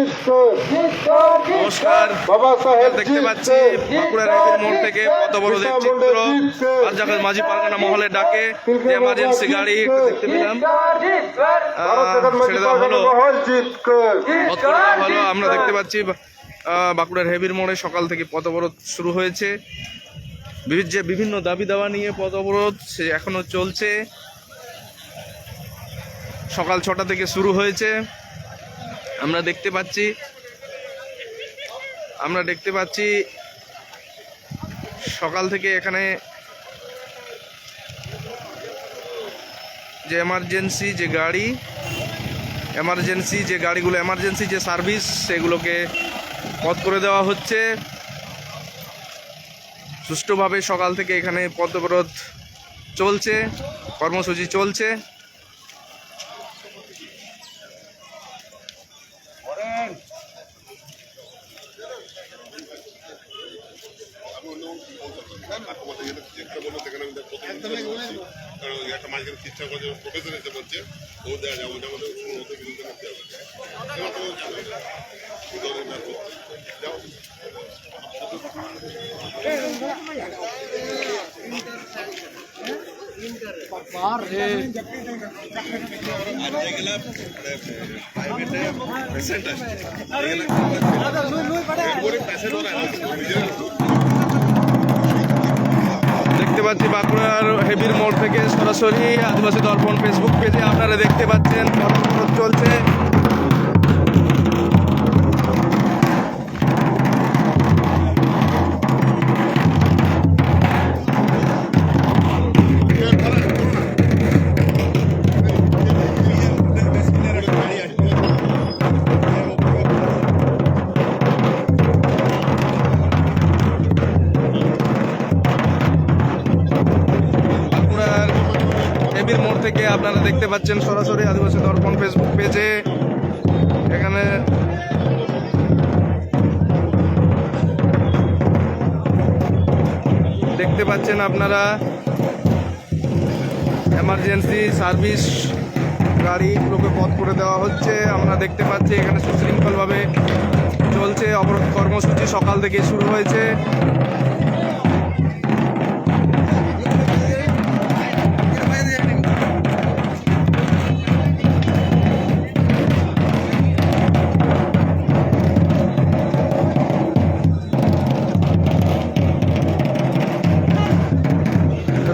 নমস্কার, দেখতে পাচ্ছি বাঁকুড়ার একের মোড় থেকে পথবরোধের চিত্র। রাজাকার মাঝি পারগানা মহলের ডাকে যে এমার্জেন্সি গাড়ি দেখতে পেলাম, ছেড়ে দেওয়া হলো, আমরা দেখতে পাচ্ছি বাঁকুড়ার হেবির মোড়ে সকাল থেকে পথবরোধ শুরু হয়েছে। যে বিভিন্ন দাবি দাওয়া নিয়ে পথবরোধ সে এখনো চলছে। সকাল 6টা থেকে শুরু হয়েছে। আমরা দেখতে পাচ্ছি সকাল থেকে এখানে যে এমার্জেন্সি গাড়িগুলো এমার্জেন্সি যে সার্ভিস সেগুলোকে পথ করে দেওয়া হচ্ছে। সুষ্ঠুভাবে সকাল থেকে এখানে পথবরোধ চলছে, কর্মসূচি চলছে। দেখতে পাচ্ছি বাঁকুড়ার হেবির মোড় থেকে সরাসরি আদিবাসী দর্পণ ফেসবুক পেজে আপনারা দেখতে পাচ্ছেন পথবরোধ চলছে। মোড় থেকে আপনারা দেখতে পাচ্ছেন সরাসরি আদিবাসী দর্পণ ফেসবুক পেজে। এখানে দেখতে পাচ্ছেন আপনারা এমার্জেন্সি সার্ভিস গাড়িগুলোকে পথ করে দেওয়া হচ্ছে। আমরা দেখতে পাচ্ছি এখানে সুশৃঙ্খলভাবে চলছে অবরোধ কর্মসূচি, সকাল থেকে শুরু হয়েছে।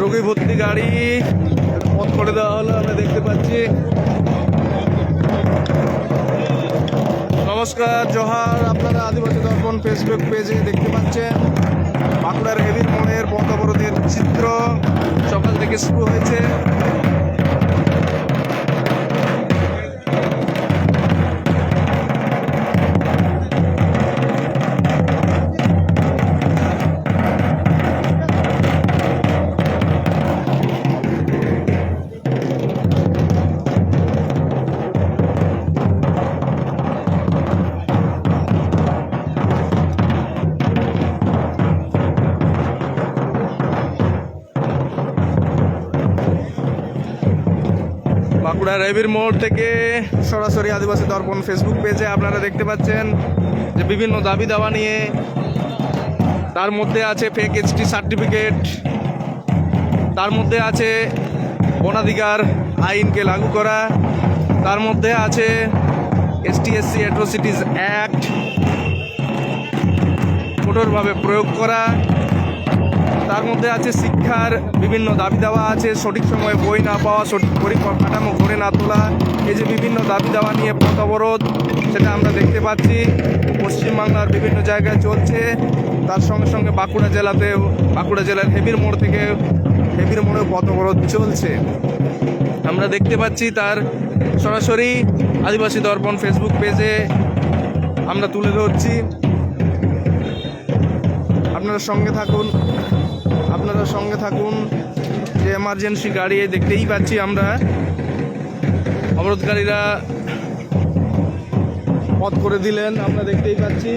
রোগী ভর্তি গাড়ি পথ করে দেওয়া হলো, আমরা দেখতে পাচ্ছি। নমস্কার, জোহার, আপনারা আদিবাসী দর্পণ ফেসবুক পেজে দেখতে পাচ্ছেন বাঁকুড়ার হেবির মোড়ের পথ অবরোধের চিত্র। সকাল থেকে শুরু হয়েছে। বাঁকুড়ার হেবির মোড় থেকে সরাসরি আদিবাসী দর্পণ ফেসবুক পেজে আপনারা দেখতে পাচ্ছেন যে বিভিন্ন দাবি দাওয়া নিয়ে, তার মধ্যে আছে ফেক এসটি সার্টিফিকেট, তার মধ্যে আছে বনাধিকার আইনকে লাগু করা, তার মধ্যে আছে ST/SC অ্যাট্রোসিটিস অ্যাক্ট কঠোরভাবে প্রয়োগ করা, তার মধ্যে আছে শিক্ষার বিভিন্ন দাবি দেওয়া আছে, সঠিক সময়ে বই না পাওয়া, সঠিক পরিকাঠামো গড়ে না তোলা। এই যে বিভিন্ন দাবি দেওয়া নিয়ে পথ অবরোধ, সেটা আমরা দেখতে পাচ্ছি পশ্চিমবাংলার বিভিন্ন জায়গায় চলছে। তার সঙ্গে সঙ্গে বাঁকুড়া জেলার হেবির মোড়েও পথ অবরোধ চলছে। আমরা দেখতে পাচ্ছি তার সরাসরি আদিবাসী দর্পণ ফেসবুক পেজে আমরা তুলে ধরছি। আপনারা সঙ্গে থাকুন। যে এমার্জেন্সি গাড়ি দেখতেই পাচ্ছি আমরা, অবরোধকারীরা পথ করে দিলেন, আমরা দেখতেই পাচ্ছি।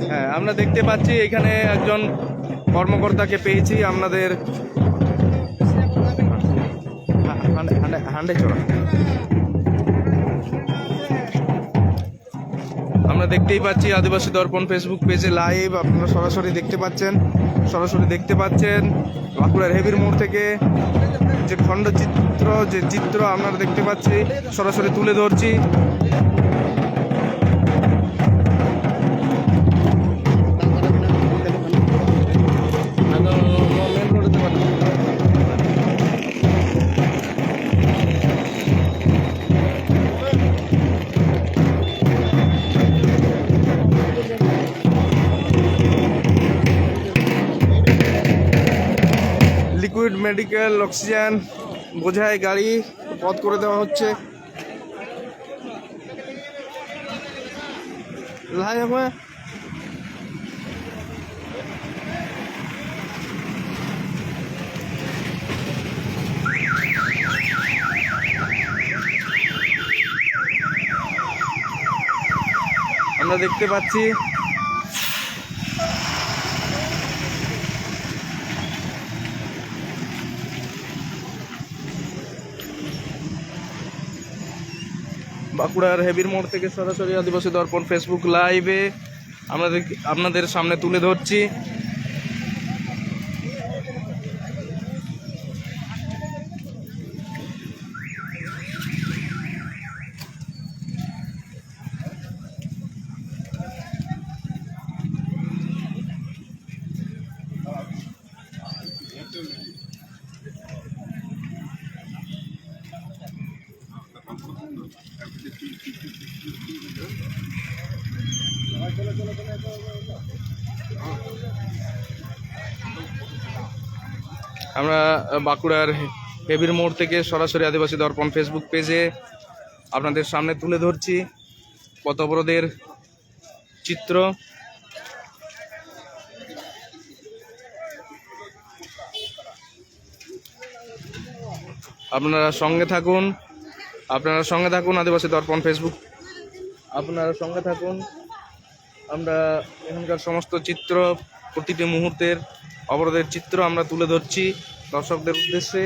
হ্যাঁ, আমরা দেখতে পাচ্ছি এখানে একজন কর্মকর্তাকে পেয়েছি আপনাদের হান্ডে চড়া। আমরা দেখতেই পাচ্ছি আদিবাসী দর্পণ ফেসবুক পেজে লাইভ, আপনারা সরাসরি দেখতে পাচ্ছেন বাঁকুড়ার হেবির মোড় থেকে যে খণ্ডচিত্র, যে চিত্র আপনারা দেখতে পাচ্ছি সরাসরি তুলে ধরছি। লিকুইড মেডিকেল অক্সিজেন বোঝাই গাড়ি পথ করে দেওয়া হচ্ছে। আমরা দেখতে পাচ্ছি বাঁকুড়ার হেবির মোড় থেকে সরাসরি আদিবাসী দর্পণ ফেসবুক লাইভে আপনাদের সামনে তুলে ধরছি। আমরা বাঁকুড়ার হেবির মোড় থেকে সরাসরি আদিবাসী দর্পণ ফেসবুক পেজে আপনাদের সামনে তুলে ধরছি পথ অবরোধের চিত্র। আপনারা সঙ্গে থাকুন আদিবাসী দর্পণ ফেসবুক, আপনারা সঙ্গে থাকুন। আমরা এখানকার সমস্ত চিত্র, প্রতিটি মুহূর্তের অবরোধের চিত্র আমরা তুলে ধরছি দর্শকদের উদ্দেশ্যে।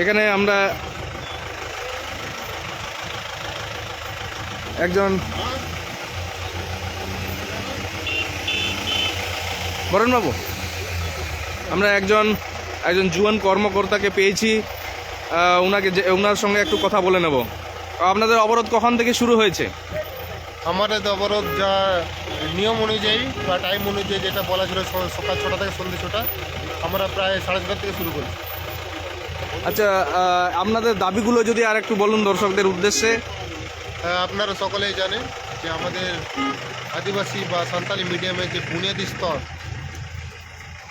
এখানে আমরা একজন বরণবাবু, আমরা একজন জুয়ান কর্মকর্তাকে পেয়েছি, ওনার সঙ্গে একটু কথা বলে নেব। আপনাদের অবরোধ কখন থেকে শুরু হয়েছে? আমাদের অবরোধ যা নিয়ম অনুযায়ী বা টাইম অনুযায়ী যেটা বলা ছিল সকাল 6টা থেকে সন্ধ্যে 6টা, আমরা প্রায় 6:30 থেকে শুরু করি। আচ্ছা, আপনাদের দাবিগুলো যদি আর একটু বলুন দর্শকদের উদ্দেশ্যে। আপনারা সকলেই জানেন যে আমাদের আদিবাসী বা সাঁওতালি মিডিয়ামের যে বুনিয়াদী স্তর,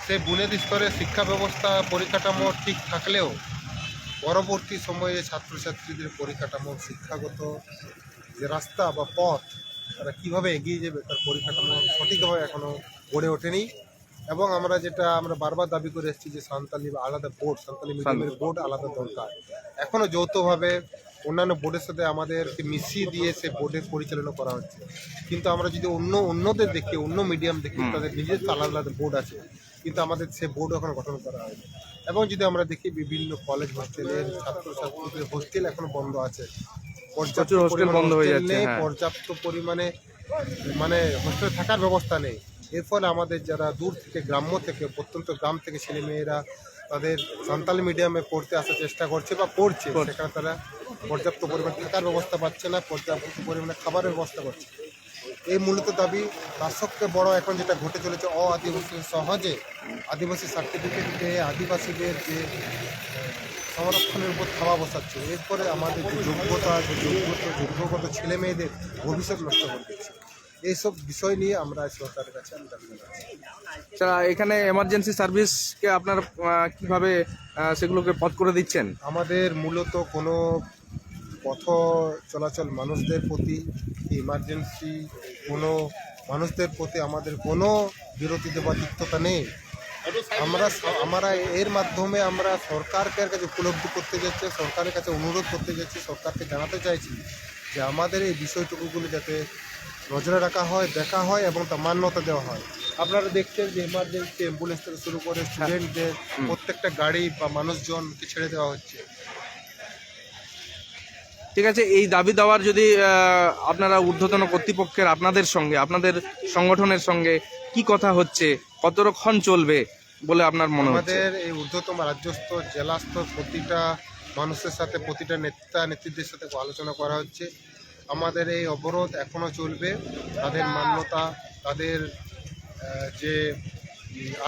সেই বুনিয়াদী স্তরে শিক্ষা ব্যবস্থা পরিকাঠামো ঠিক থাকলেও পরবর্তী সময়ে ছাত্রছাত্রীদের পরিকাঠামো, শিক্ষাগত যে রাস্তা বা পথ, তারা কীভাবে এগিয়ে যাবে তার পরিকাঠামো সঠিকভাবে এখনও গড়ে ওঠেনি। এবং আমরা বারবার দাবি করে এসেছি যে সাঁওতালি বা আলাদা বোর্ড, সাঁওতালি মিডিয়ামের বোর্ড আলাদা দরকার। এখনও যৌথভাবে অন্যান্য বোর্ডের সাথে আমাদেরকে মিশিয়ে দিয়ে সে বোর্ডের পরিচালনা করা হচ্ছে। কিন্তু আমরা যদি অন্যদের দেখি, অন্য মিডিয়াম দেখি, তাদের নিজস্ব আলাদা আলাদা বোর্ড আছে, কিন্তু আমাদের সে বোর্ড এখনো গঠন করা হয়নি। এবং যদি আমরা দেখি বিভিন্ন কলেজ হোস্টেলের ছাত্রছাত্রীদের হোস্টেল এখনো বন্ধ আছে, পর্যাপ্ত পরিমাণে মানে হোস্টেলে থাকার ব্যবস্থা নেই। এর ফলে আমাদের যারা দূর থেকে, গ্রাম্য থেকে, প্রত্যন্ত গ্রাম থেকে ছেলেমেয়েরা তাদের সাঁওতালি মিডিয়ামে পড়তে আসার চেষ্টা করছে বা পড়ছে, সেখানে তারা পর্যাপ্ত পরিমাণে থাকার ব্যবস্থা পাচ্ছে না, পর্যাপ্ত পরিমাণে খাবারের ব্যবস্থা করছে। এই মূলত দাবি। তার সবচেয়ে বড় এখন যেটা ঘটে চলেছে, আদিবাসী সহজে আদিবাসী সার্টিফিকেট পেয়ে আদিবাসীদের যে সংরক্ষণের উপর থাবা বসাচ্ছে। এরপরে আমাদের যে যোগ্যগত ছেলে মেয়েদের ভবিষ্যৎ নষ্ট করে দিচ্ছে। এইসব বিষয় নিয়ে আমরা সরকারের কাছে আমি দাবি জানাচ্ছি। আচ্ছা, এখানে এমার্জেন্সি সার্ভিসকে আপনার কিভাবে সেগুলোকে পথ করে দিচ্ছেন? আমাদের মূলত কোনো পথ চলাচল মানুষদের প্রতি, ইমার্জেন্সি কোনো মানুষদের প্রতি আমাদের কোনো বিরতি দেওয়ার তিক্ততা নেই। আমরা এর মাধ্যমে আমরা সরকারের কাছে উপলব্ধি করতে যাচ্ছি, সরকারের কাছে অনুরোধ করতে যাচ্ছি, সরকারকে জানাতে চাইছি যে আমাদের এই বিষয়টুকুগুলো যাতে নজরে রাখা হয়, দেখা হয় এবং তা মান্যতা দেওয়া হয়। আপনারা দেখছেন যে ইমার্জেন্সি অ্যাম্বুলেন্স থেকে শুরু করে স্টুডেন্টদের প্রত্যেকটা গাড়ি বা মানুষজনকে ছেড়ে দেওয়া হচ্ছে। ঠিক আছে, এই দাবি দেওয়ার যদি আপনারা ঊর্ধ্বতন কর্তৃপক্ষের আপনাদের সঙ্গে, আপনাদের সংগঠনের সঙ্গে কি কথা হচ্ছে, কতক্ষণ চলবে বলে আপনার মনে হচ্ছে? আমাদের এই ঊর্ধ্বতম রাজ্যস্থ জেলাস্তর প্রতিটা মানুষের সাথে, প্রতিটা নেতৃত্বের সাথে আলোচনা করা হচ্ছে। আমাদের এই অবরোধ এখনও চলবে, তাদের মান্যতা, তাদের যে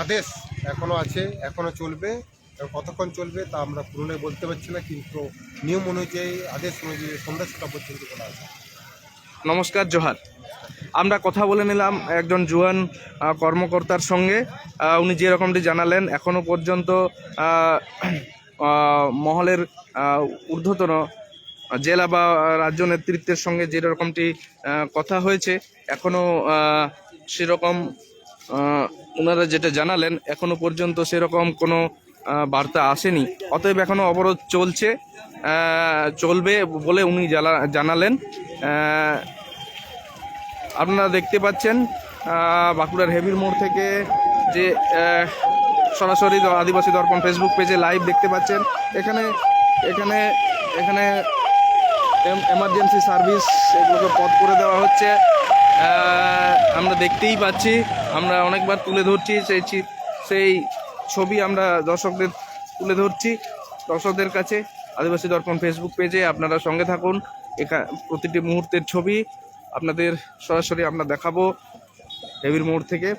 আদেশ এখনও আছে, এখনও চলবে। এবং কতক্ষণ চলবে তা আমরা পুরোটাই বলতে পারছি না, কিন্তু নিয়ম অনুযায়ী, আদেশ অনুযায়ী সন্ধ্যা 6টা পর্যন্ত বলা আছে। নমস্কার, জোহার। আমরা কথা বলে নিলাম একজন জুয়ান কর্মকর্তার সঙ্গে। উনি যেরকমটি জানালেন, এখনও পর্যন্ত মহলের ঊর্ধ্বতন জেলা বা রাজ্য নেতৃত্বের সঙ্গে যেরকমটি কথা হয়েছে, এখনও সেরকম ওনারা যেটা জানালেন, এখনও পর্যন্ত সেরকম কোনো বার্তা আসেনি। অতএব এখনও অবরোধ চলবে বলে উনি জানালেন। আপনারা দেখতে পাচ্ছেন বাঁকুড়ার হেবির মোড় থেকে যে সরাসরি আদিবাসী দর্পণ ফেসবুক পেজে লাইভ দেখতে পাচ্ছেন। এখানে এখানে এখানে এমার্জেন্সি সার্ভিস এগুলোকে পথ করে দেওয়া হচ্ছে। আমরা দেখতেই পাচ্ছি, আমরা অনেকবার তুলে ধরছি সেই ছবি, আমরা দর্শকদের তুলে ধরছি দর্শকদের কাছে। আদিবাসী দর্পণ ফেসবুক পেজে আপনারা সঙ্গে থাকুন, প্রতিটি মুহূর্তের ছবি আপনাদের সরাসরি আমরা দেখাবো হেবির মোড় থেকে।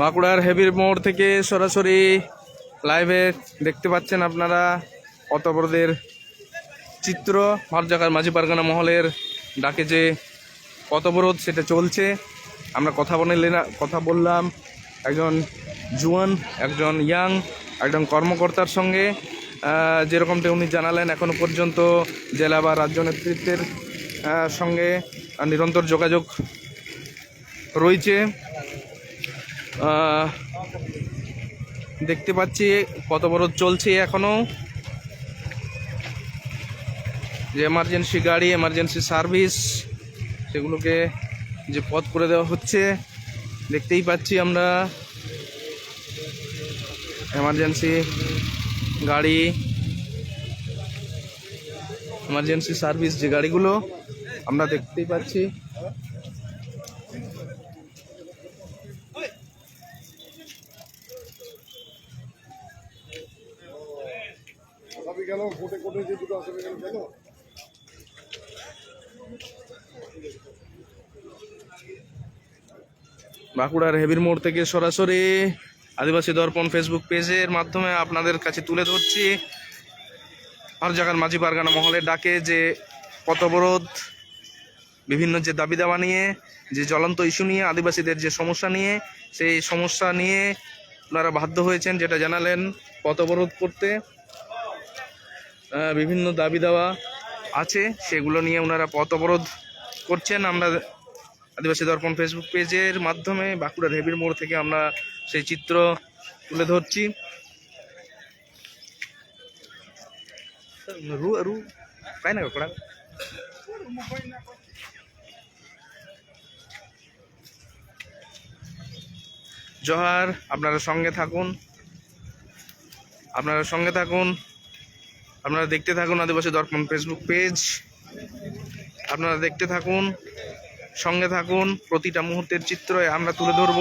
বাঁকুড়ার হেবির মোড় থেকে সরাসরি লাইভে দেখতে পাচ্ছেন আপনারা অতবরদের চিত্র। ভারজাকার মাঝি পারগানা মহলের ডাকে যে পথবরোধ সেটা চলছে। আমরা কথা বললাম একজন জুয়ান, একজন ইয়াং, একজন কর্মকর্তার সঙ্গে। যেরকমটি উনি জানালেন, এখনও পর্যন্ত জেলা বা রাজ্য নেতৃত্বের সঙ্গে নিরন্তর যোগাযোগ রয়েছে। দেখতে পাচ্ছি পথবরোধ চলছে এখনও। যে এমার্জেন্সি গাড়ি, এমার্জেন্সি সার্ভিস, সেগুলোকে যে পথ করে দেওয়া হচ্ছে দেখতেই পাচ্ছি আমরা। এমার্জেন্সি গাড়ি, এমার্জেন্সি সার্ভিস যে গাড়িগুলো আমরা দেখতেই পাচ্ছি। বাঁকুড়ার হেবির মোড় থেকে সরাসরি আদিবাসী দর্পণ ফেসবুক পেজের মাধ্যমে আপনাদের কাছে তুলে ধরছি ভারজাকার মাঝি পারগানা মহলের ডাকে যে পথবরোধ, বিভিন্ন যে দাবি দাওয়া নিয়ে, যে জ্বলন্ত ইস্যু নিয়ে, আদিবাসীদের যে সমস্যা নিয়ে, সেই সমস্যা নিয়ে ওনারা বাধ্য হয়েছেন, যেটা জানালেন, পথবরোধ করতে। বিভিন্ন দাবি দেওয়া আছে, সেগুলো নিয়ে ওনারা পথ অবরোধ করছেন। আমরা আদিবাসী দর্পণ ফেসবুক পেজের মাধ্যমে বাঁকুড়ার হেবির মোড় থেকে আমরা সেই চিত্র তুলে ধরছি। জোহার, আপনারা সঙ্গে থাকুন, আপনারা দেখতে থাকুন আদিবাসী দর্পণ ফেসবুক পেজ। আপনারা দেখতে থাকুন, সঙ্গে থাকুন, প্রতিটা মুহূর্তের চিত্র আমরা তুলে ধরব।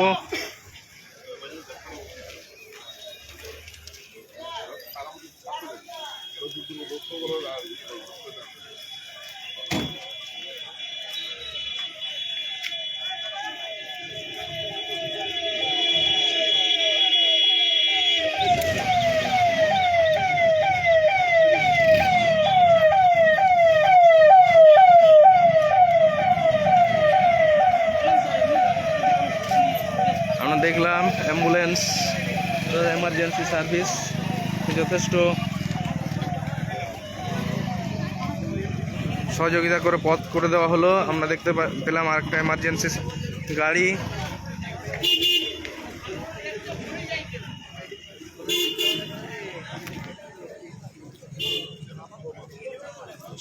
অ্যাম্বুলেন্স এমার্জেন্সি সার্ভিস যথেষ্ট সহযোগিতা করে পথ করে দেওয়া হলো। আমরা দেখতে পেলাম আরেকটা এমার্জেন্সি গাড়ি।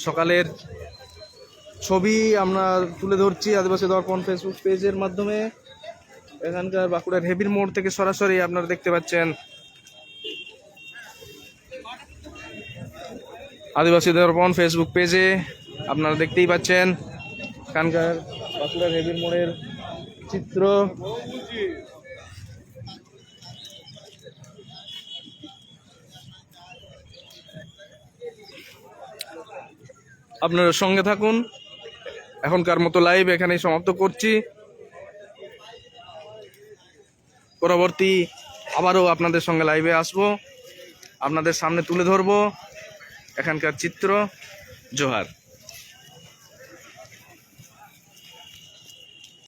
সকালের ছবি আমরা তুলে ধরছি আদিবাসী দর্পণ ফেসবুক পেজের মাধ্যমে। এখানকার বাঁকুড়ার হেবির মোড় থেকে সরাসরি আপনারা দেখতে পাচ্ছেন আদিবাসী দর্পণ ফেসবুক পেজে। আপনারা দেখতেই পাচ্ছেন এখানকার বাঁকুড়ার হেবির মোড়ের চিত্র। আপনারা সঙ্গে থাকুন। এখনকার মতো লাইভ এখানেই সমাপ্ত করছি। পরবর্তী আবারও আপনাদের সঙ্গে লাইভে আসব, আপনাদের সামনে তুলে ধরবো এখানকার চিত্র। জোহার।